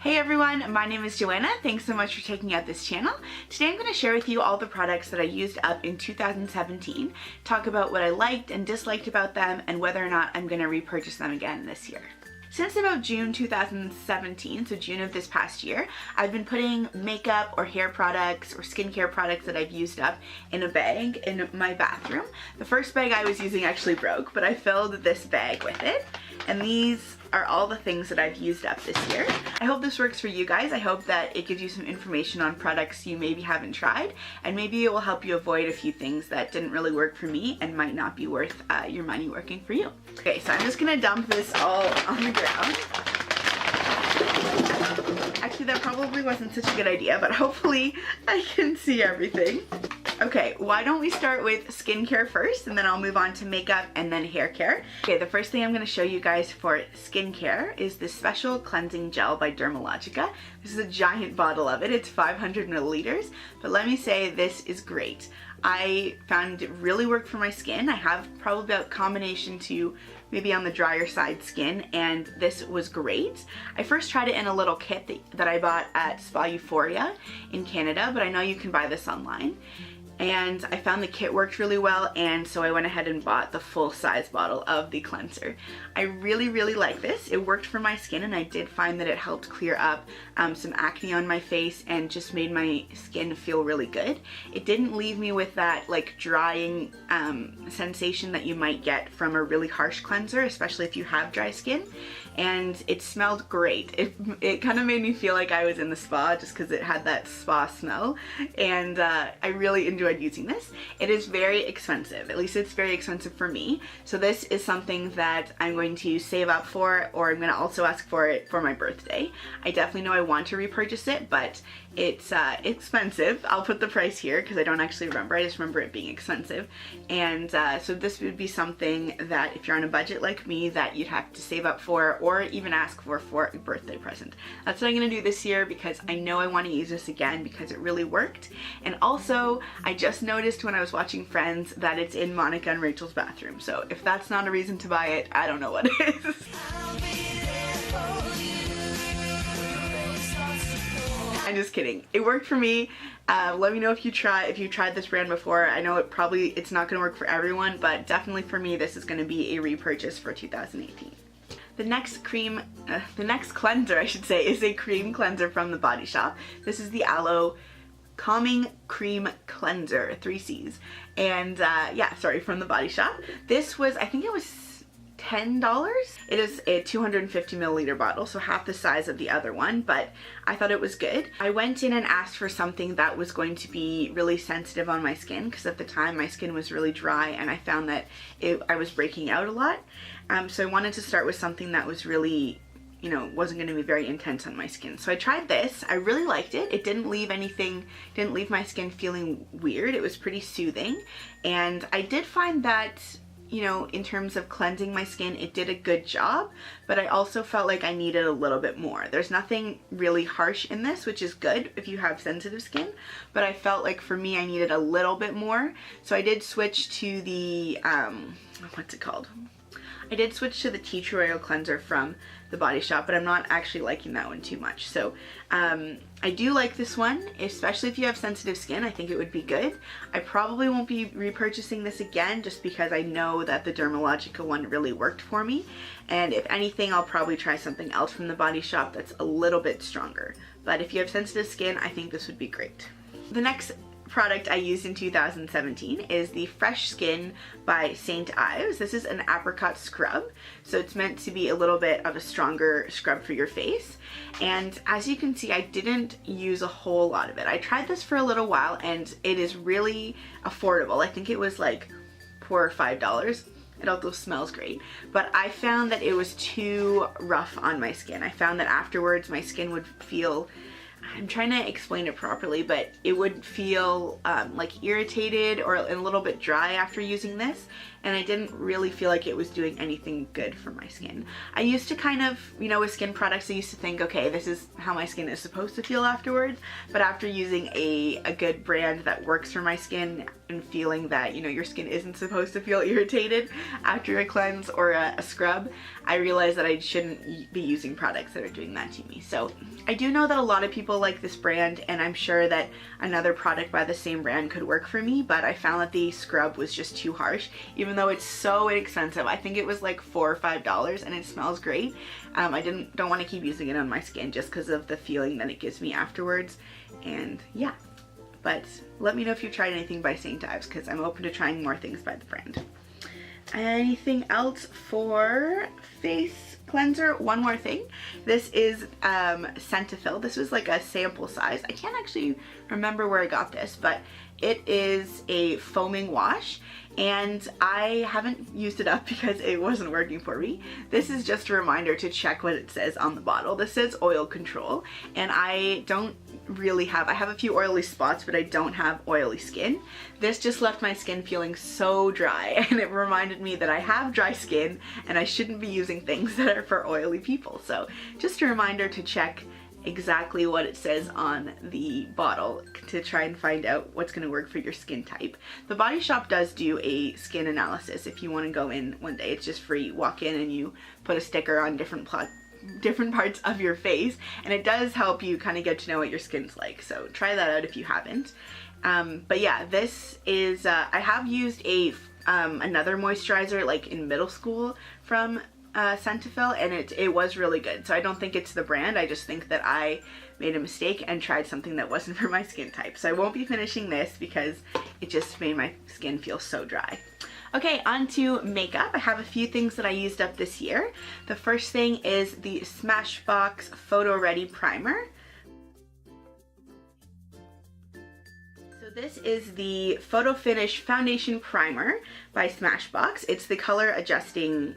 Hey everyone, my name is Joanna. Thanks so much for checking out this channel. Today I'm going to share with you all the products that I used up in 2017, talk about what I liked and disliked about them, and whether or not I'm going to repurchase them again this year. Since about June 2017, so June of this past year, I've been putting makeup or hair products or skincare products that I've used up in a bag in my bathroom. The first bag I was using actually broke, but I filled this bag with it, and these are all the things that I've used up this year. I hope this works for you guys. I hope that it gives you some information on products you maybe haven't tried, and maybe it will help you avoid a few things that didn't really work for me and might not be worth your money working for you. Okay, so I'm just gonna dump this all on the ground. Actually, that probably wasn't such a good idea, but hopefully I can see everything. Okay, why don't we start with skincare first, and then I'll move on to makeup and then hair care. Okay, the first thing I'm going to show you guys for skincare is this special cleansing gel by Dermalogica. This is a giant bottle of it. It's 500 milliliters, but let me say this is great. I found it really worked for my skin. I have probably about combination to maybe on the drier side skin, and this was great. I first tried it in a little kit that I bought at Spa Euphoria in Canada, but I know you can buy this online. And I found the kit worked really well, and so I went ahead and bought the full size bottle of the cleanser. I really like this. It worked for my skin, and I did find that it helped clear up some acne on my face and just made my skin feel really good. It didn't leave me with that like drying sensation that you might get from a really harsh cleanser, especially if you have dry skin. And it smelled great. It kind of made me feel like I was in the spa just because it had that spa smell, and I really enjoyed using this. It is very expensive, at least it's very expensive for me, so this is something that I'm going to save up for, or I'm going to also ask for it for my birthday. I definitely know I want to repurchase it, but it's expensive. I'll put the price here because I don't actually remember. I just remember it being expensive, and so this would be something that if you're on a budget like me that you'd have to save up for, or even ask for a birthday present. That's what I'm going to do this year because I know I want to use this again because it really worked. And also I just noticed when I was watching Friends that it's in Monica and Rachel's bathroom, so if that's not a reason to buy it, I don't know what is. I'm just kidding. It worked for me. Let me know if you've tried this brand before. I know it's not going to work for everyone, but definitely for me this is going to be a repurchase for 2018. The next cleanser, I should say, is a cream cleanser from The Body Shop. This is the Aloe Calming Cream Cleanser, 3 C's. And yeah, sorry, from The Body Shop. This was, I think it was $10. It is a 250 milliliter bottle, so half the size of the other one, but I thought it was good. I went in and asked for something that was going to be really sensitive on my skin, because at the time my skin was really dry and I found that I was breaking out a lot. So I wanted to start with something that was really, you know, wasn't going to be very intense on my skin. So I tried this. I really liked it. It didn't leave my skin feeling weird. It was pretty soothing, and I did find that, you know, in terms of cleansing my skin, it did a good job, but I also felt like I needed a little bit more. There's nothing really harsh in this, which is good if you have sensitive skin, but I felt like for me I needed a little bit more. So I did switch to the, what's it called? I did switch to the Tea Tree Oil Cleanser from The Body Shop, but I'm not actually liking that one too much. So I do like this one, especially if you have sensitive skin. I think it would be good. I probably won't be repurchasing this again just because I know that the Dermalogica one really worked for me. And if anything, I'll probably try something else from The Body Shop that's a little bit stronger. But if you have sensitive skin, I think this would be great. The next product I used in 2017 is the Fresh Skin by St. Ives. This is an apricot scrub, so it's meant to be a little bit of a stronger scrub for your face. And as you can see, I didn't use a whole lot of it. I tried this for a little while and it is really affordable. I think it was like $4 or $5. It also smells great, but I found that it was too rough on my skin. I found that afterwards my skin would feel, I'm trying to explain it properly, but it would feel like irritated or a little bit dry after using this, and I didn't really feel like it was doing anything good for my skin. I used to kind of, you know, with skin products, I used to think, okay, this is how my skin is supposed to feel afterwards, but after using a good brand that works for my skin and feeling that, you know, your skin isn't supposed to feel irritated after a cleanse or a scrub, I realized that I shouldn't be using products that are doing that to me. So I do know that a lot of people like this brand, and I'm sure that another product by the same brand could work for me, but I found that the scrub was just too harsh, even though it's so inexpensive. I think it was like $4 or $5 and it smells great. I don't want to keep using it on my skin just because of the feeling that it gives me afterwards. And yeah, but let me know if you've tried anything by St. Ives, because I'm open to trying more things by the brand. Anything else for face cleanser? One more thing. This is Cetaphil. This was like a sample size. I can't actually remember where I got this, but it is a foaming wash, and I haven't used it up because it wasn't working for me. This is just a reminder to check what it says on the bottle. This says oil control, and I don't really have, I have a few oily spots, but I don't have oily skin. This just left my skin feeling so dry, and it reminded me that I have dry skin and I shouldn't be using things that are for oily people. So just a reminder to check exactly what it says on the bottle to try and find out what's going to work for your skin type. The Body Shop does do a skin analysis if you want to go in one day. It's just free. Walk in and you put a sticker on different parts of your face, and it does help you kind of get to know what your skin's like. So try that out if you haven't. But yeah, this is I have used a another moisturizer like in middle school from Cetaphil, and it was really good. So I don't think it's the brand, I just think that I made a mistake and tried something that wasn't for my skin type. So I won't be finishing this because it just made my skin feel so dry. Okay, on to makeup. I have a few things that I used up this year. The first thing is the Smashbox Photo Ready Primer. So this is the Photo Finish Foundation Primer by Smashbox. It's the color adjusting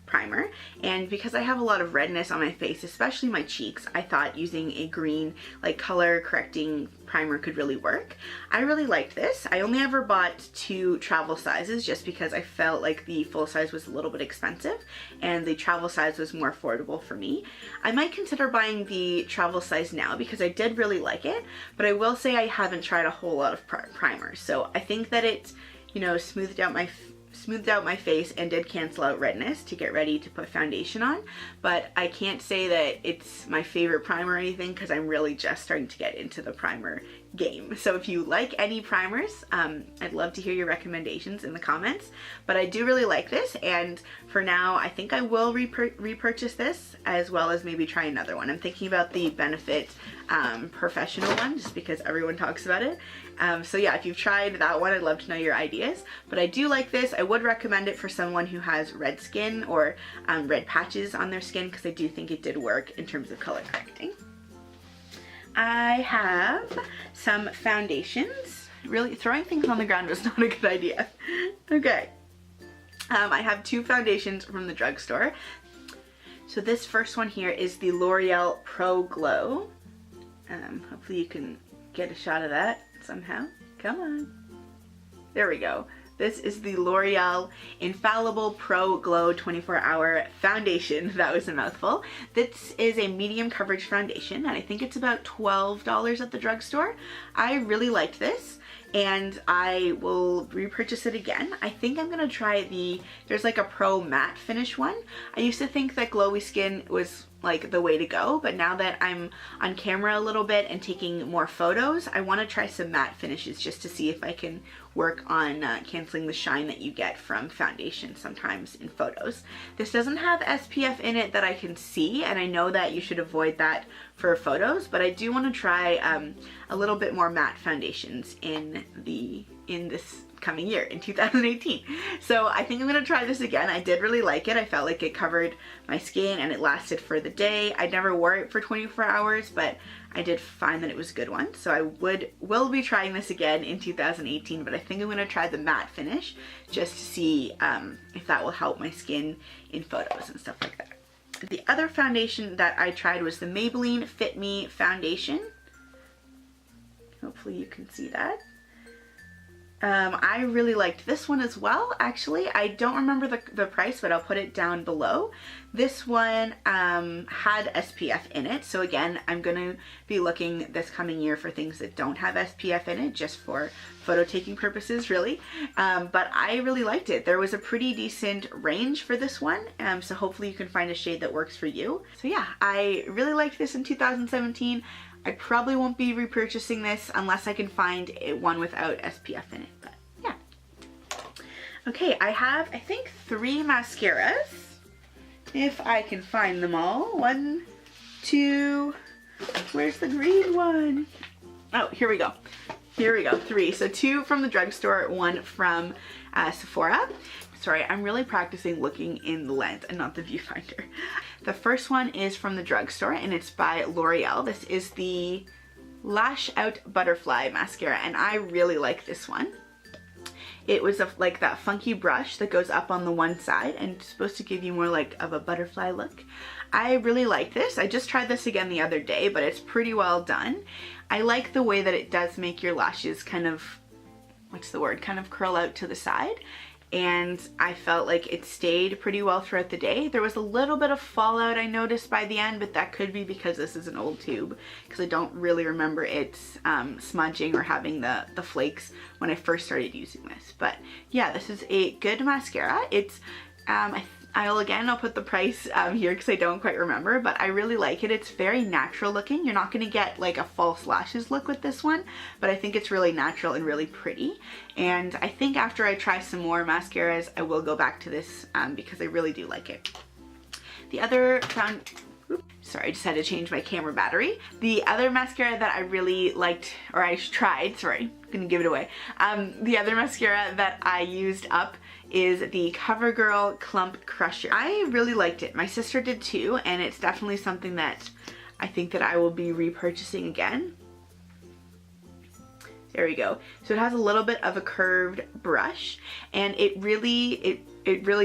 primer, and because I have a lot of redness on my face, especially my cheeks, I thought using a green like color correcting primer could really work. I really liked this. I only ever bought 2 travel sizes just because I felt like the full size was a little bit expensive and the travel size was more affordable for me. I might consider buying the travel size now because I did really like it, but I will say I haven't tried a whole lot of primers. So I think that it, you know, smoothed out my face and did cancel out redness to get ready to put foundation on, but I can't say that it's my favorite primer or anything because I'm really just starting to get into the primer game. So if you like any primers, I'd love to hear your recommendations in the comments, but I do really like this, and for now I think I will repurchase this as well as maybe try another one. I'm thinking about the Benefit Professional one just because everyone talks about it. So yeah, if you've tried that one, I'd love to know your ideas, but I do like this. I would recommend it for someone who has red skin or red patches on their skin because I do think it did work in terms of color correcting. I have some foundations. Really, throwing things on the ground was not a good idea. Okay. I have 2 foundations from the drugstore. So this first one here is the L'Oreal Pro Glow. Hopefully you can get a shot of that somehow. Come on. There we go. This is the L'Oreal Infallible Pro Glow 24-Hour Foundation. That was a mouthful. This is a medium coverage foundation, and I think it's about $12 at the drugstore. I really liked this, and I will repurchase it again. I think I'm gonna try there's like a Pro Matte Finish one. I used to think that glowy skin was like the way to go, but now that I'm on camera a little bit and taking more photos, I want to try some matte finishes just to see if I can work on canceling the shine that you get from foundation sometimes in photos. This doesn't have SPF in it that I can see, and I know that you should avoid that for photos, but I do want to try a little bit more matte foundations in this coming year, in 2018. So I think I'm gonna try this again. I did really like it. I felt like it covered my skin and it lasted for the day. I never wore it for 24 hours, but I did find that it was a good one. So I will be trying this again in 2018, but I think I'm gonna try the matte finish just to see if that will help my skin in photos and stuff like that. The other foundation that I tried was the Maybelline Fit Me Foundation. Hopefully you can see that. I really liked this one as well, actually. I don't remember the price, but I'll put it down below. This one had SPF in it, so again, I'm gonna be looking this coming year for things that don't have SPF in it, just for photo taking purposes, really. But I really liked it. There was a pretty decent range for this one, so hopefully you can find a shade that works for you. So yeah, I really liked this in 2017. I probably won't be repurchasing this unless I can find one without SPF in it, but yeah. Okay, I have, I think, 3 mascaras. If I can find them all. 1, 2, where's the green one? Oh, here we go. Here we go, 3. So 2 from the drugstore, 1 from Sephora. Sorry, I'm really practicing looking in the lens and not the viewfinder. The first one is from the drugstore and it's by L'Oreal. This is the Lash Out Butterfly Mascara and I really like this one. It was like that funky brush that goes up on the one side and it's supposed to give you more like of a butterfly look. I really like this. I just tried this again the other day, but it's pretty well done. I like the way that it does make your lashes kind of, what's the word, kind of curl out to the side. And I felt like it stayed pretty well throughout the day. There was a little bit of fallout I noticed by the end, but that could be because this is an old tube, because I don't really remember it smudging or having the flakes when I first started using this. But yeah, this is a good mascara. It's, I'll put the price here because I don't quite remember, but I really like it. It's very natural looking. You're not going to get like a false lashes look with this one, but I think it's really natural and really pretty. And I think after I try some more mascaras, I will go back to this because I really do like it. The other sorry, I just had to change my camera battery. The other mascara that I really liked, or I tried, sorry, gonna give it away. The other mascara that I used up is the CoverGirl Clump Crusher. I really liked it. My sister did too, and it's definitely something that I think that I will be repurchasing again. There we go. So it has a little bit of a curved brush, and it really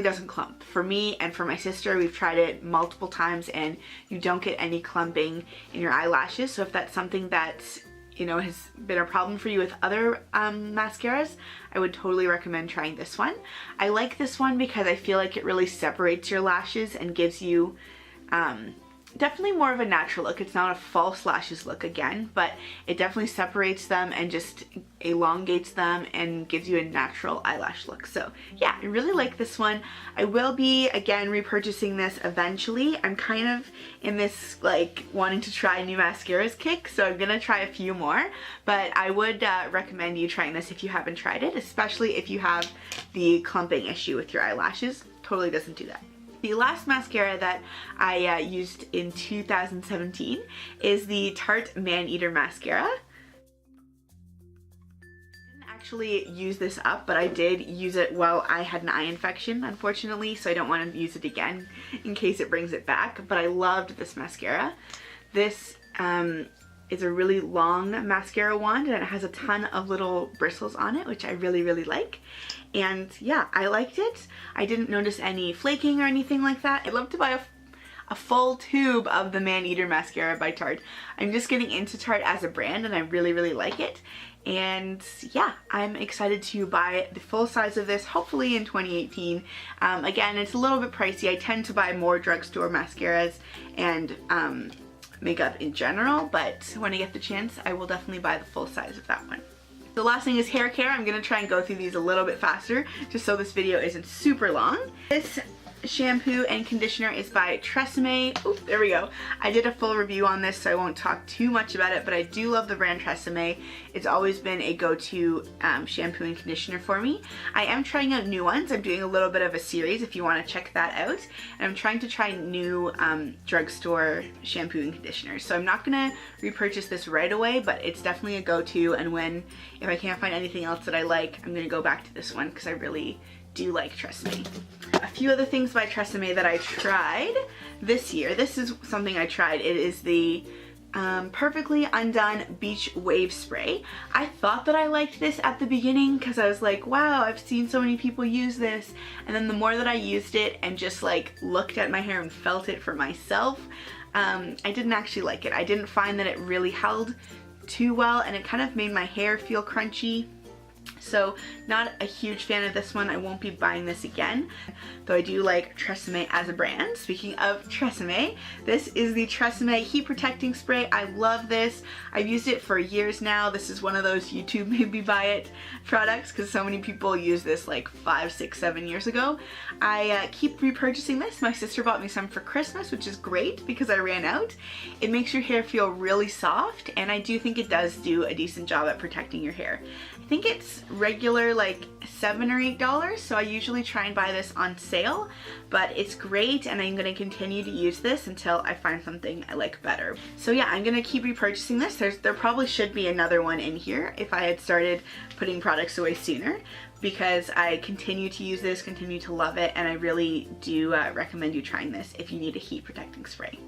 doesn't clump. For me and for my sister, we've tried it multiple times and you don't get any clumping in your eyelashes. So if that's something that, you know, has been a problem for you with other mascaras, I would totally recommend trying this one. I like this one because I feel like it really separates your lashes and gives you definitely more of a natural look. It's not a false lashes look again, but it definitely separates them and just elongates them and gives you a natural eyelash look. So yeah, I really like this one. I will be again repurchasing this eventually. I'm kind of in this like wanting to try new mascaras kick, so I'm gonna try a few more, but I would recommend you trying this if you haven't tried it, especially if you have the clumping issue with your eyelashes. Totally doesn't do that. The last mascara that I used in 2017 is the Tarte Maneater Mascara. I didn't actually use this up, but I did use it while I had an eye infection, unfortunately, so I don't want to use it again in case it brings it back, but I loved this mascara. This is a really long mascara wand and it has a ton of little bristles on it, which I really, really like. And yeah, I liked it. I didn't notice any flaking or anything like that. I'd love to buy a full tube of the Maneater mascara by Tarte. I'm just getting into Tarte as a brand and I really, really like it. And yeah, I'm excited to buy the full size of this, hopefully in 2018. Again, it's a little bit pricey. I tend to buy more drugstore mascaras and makeup in general, but when I get the chance, I will definitely buy the full size of that one. The last thing is hair care. I'm gonna try and go through these a little bit faster just so this video isn't super long. This shampoo and conditioner is by TRESemme. Oh, there we go. I did a full review on this, so I won't talk too much about it, but I do love the brand TRESemme. It's always been a go-to shampoo and conditioner for me. I am trying out new ones. I'm doing a little bit of a series if you want to check that out. And I'm trying to try new drugstore shampoo and conditioners. So I'm not gonna repurchase this right away, but it's definitely a go-to, and if I can't find anything else that I like, I'm gonna go back to this one because I really do like TRESemme. A few other things by TRESemme that I tried this year. This is something I tried. It is the Perfectly Undone Beach Wave Spray. I thought that I liked this at the beginning because I was like, wow, I've seen so many people use this. And then the more that I used it and just like looked at my hair and felt it for myself, I didn't actually like it. I didn't find that it really held too well and it kind of made my hair feel crunchy. So not a huge fan of this one. I won't be buying this again, though I do like TRESemme as a brand. Speaking of TRESemme, this is the TRESemme Heat Protecting Spray. I love this. I've used it for years now. This is one of those YouTube made me buy it products because so many people use this like 5, 6, 7 years ago. I keep repurchasing this. My sister bought me some for Christmas, which is great because I ran out. It makes your hair feel really soft, and I do think it does do a decent job at protecting your hair. I think it's regular like $7 or $8, so I usually try and buy this on sale, but it's great and I'm going to continue to use this until I find something I like better. So yeah, I'm going to keep repurchasing this. There probably should be another one in here if I had started putting products away sooner, because I continue to use this, continue to love it, and I really do recommend you trying this if you need a heat protecting spray.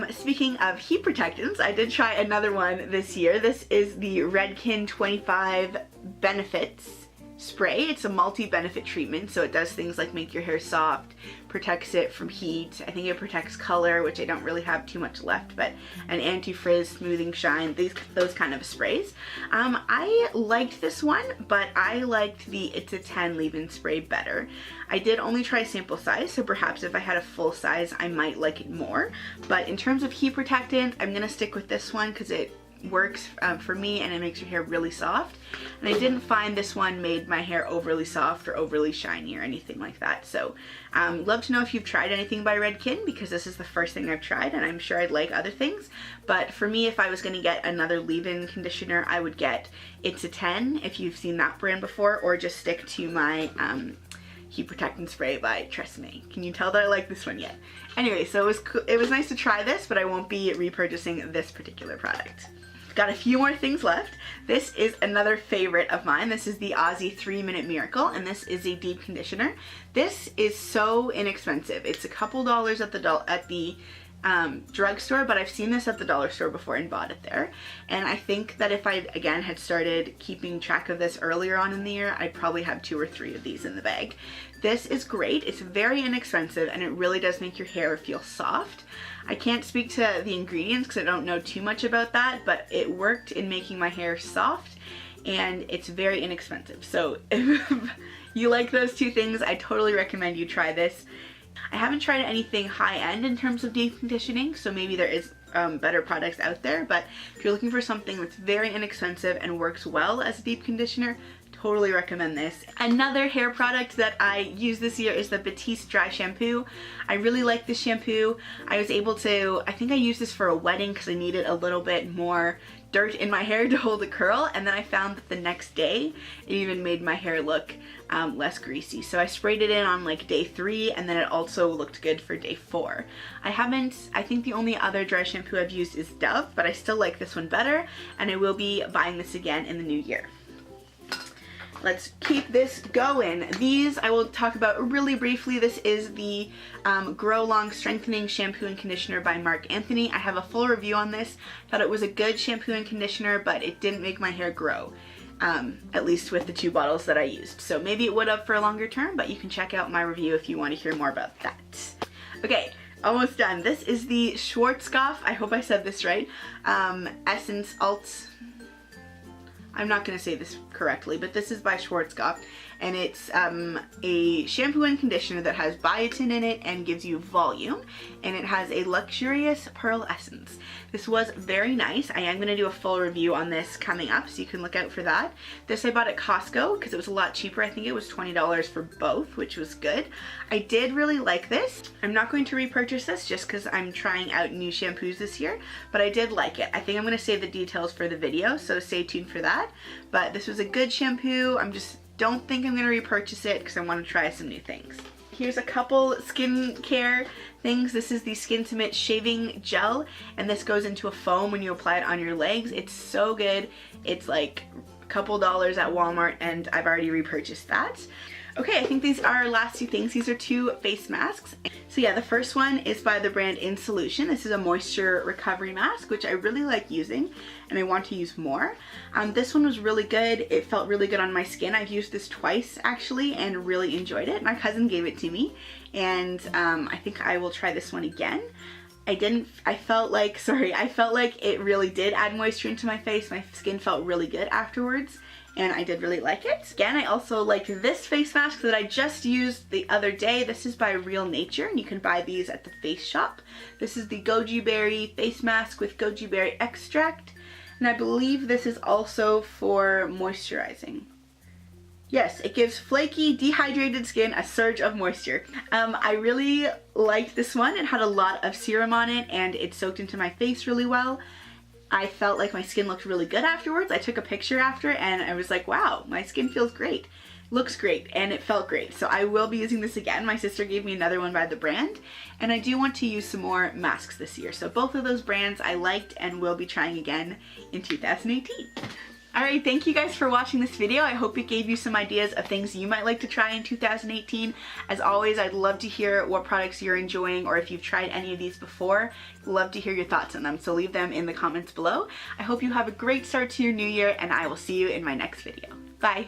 Speaking of heat protectants, I did try another one this year. This is the Redken 25 Benefits spray. It's a multi-benefit treatment, so it does things like make your hair soft, protects it from heat. I think it protects color, which I don't really have too much left, but an anti-frizz, smoothing shine, those kind of sprays. I liked this one, but I liked the It's a 10 leave-in spray better. I did only try sample size, so perhaps if I had a full size, I might like it more. But in terms of heat protectant, I'm gonna stick with this one because it works for me and it makes your hair really soft, and I didn't find this one made my hair overly soft or overly shiny or anything like that. So love to know if you've tried anything by Redken, because this is the first thing I've tried and I'm sure I'd like other things, but for me, if I was going to get another leave-in conditioner, I would get It's a 10 if you've seen that brand before, or just stick to my Heat Protectant Spray by TRESemme. Can you tell that I like this one yet? Anyway, so it was nice to try this, but I won't be repurchasing this particular product. Got a few more things left. This is another favorite of mine. This is the Aussie 3-Minute Miracle, and this is a deep conditioner. This is so inexpensive. It's a couple dollars at the drugstore, but I've seen this at the dollar store before and bought it there. And I think that if I, again, had started keeping track of this earlier on in the year, I'd probably have 2 or 3 of these in the bag. This is great. It's very inexpensive, and it really does make your hair feel soft. I can't speak to the ingredients because I don't know too much about that, but it worked in making my hair soft, and it's very inexpensive. So if you like those 2 things, I totally recommend you try this. I haven't tried anything high-end in terms of deep conditioning, so maybe there is better products out there, but if you're looking for something that's very inexpensive and works well as a deep conditioner, totally recommend this. Another hair product that I used this year is the Batiste Dry Shampoo. I really like this shampoo. I was able to, I think I used this for a wedding because I needed a little bit more dirt in my hair to hold a curl, and then I found that the next day it even made my hair look less greasy. So I sprayed it in on like day 3, and then it also looked good for day 4. I think the only other dry shampoo I've used is Dove, but I still like this one better, and I will be buying this again in the new year. Let's keep this going. These I will talk about really briefly. This is the Grow Long Strengthening Shampoo and Conditioner by Marc Anthony. I have a full review on this. Thought it was a good shampoo and conditioner, but it didn't make my hair grow, at least with the 2 bottles that I used. So maybe it would have for a longer term, but you can check out my review if you want to hear more about that. Okay, almost done. This is the Schwarzkopf, I hope I said this right, Essence Alt. I'm not going to say this correctly, but this is by Schwarzkopf, and it's a shampoo and conditioner that has biotin in it and gives you volume, and it has a luxurious pearl essence. This was very nice. I am going to do a full review on this coming up, so you can look out for that. This I bought at Costco because it was a lot cheaper. I think it was $20 for both, which was good. I did really like this. I'm not going to repurchase this just because I'm trying out new shampoos this year, but I did like it. I think I'm going to save the details for the video, so stay tuned for that. But this was a good shampoo. Don't think I'm going to repurchase it because I want to try some new things. Here's a couple skincare things. This is the Skintimate Shaving Gel, and this goes into a foam when you apply it on your legs. It's so good. It's like a couple dollars at Walmart, and I've already repurchased that. Okay, I think these are our last 2 things. These are 2 face masks. So yeah, the first one is by the brand In Solution. This is a moisture recovery mask, which I really like using, and I want to use more. This one was really good. It felt really good on my skin. I've used this twice actually and really enjoyed it. My cousin gave it to me, and I think I will try this one again. I felt like it really did add moisture into my face. My skin felt really good afterwards, and I did really like it. Again, I also like this face mask that I just used the other day. This is by Real Nature, and you can buy these at the face shop. This is the goji berry face mask with goji berry extract, and I believe this is also for moisturizing. Yes, it gives flaky, dehydrated skin a surge of moisture. I really liked this one. It had a lot of serum on it and it soaked into my face really well. I felt like my skin looked really good afterwards. I took a picture after and I was like, wow, my skin feels great. Looks great, and it felt great. So I will be using this again. My sister gave me another one by the brand, and I do want to use some more masks this year. So both of those brands I liked and will be trying again in 2018. Alright, thank you guys for watching this video. I hope it gave you some ideas of things you might like to try in 2018. As always, I'd love to hear what products you're enjoying, or if you've tried any of these before. Love to hear your thoughts on them, so leave them in the comments below. I hope you have a great start to your new year, and I will see you in my next video. Bye!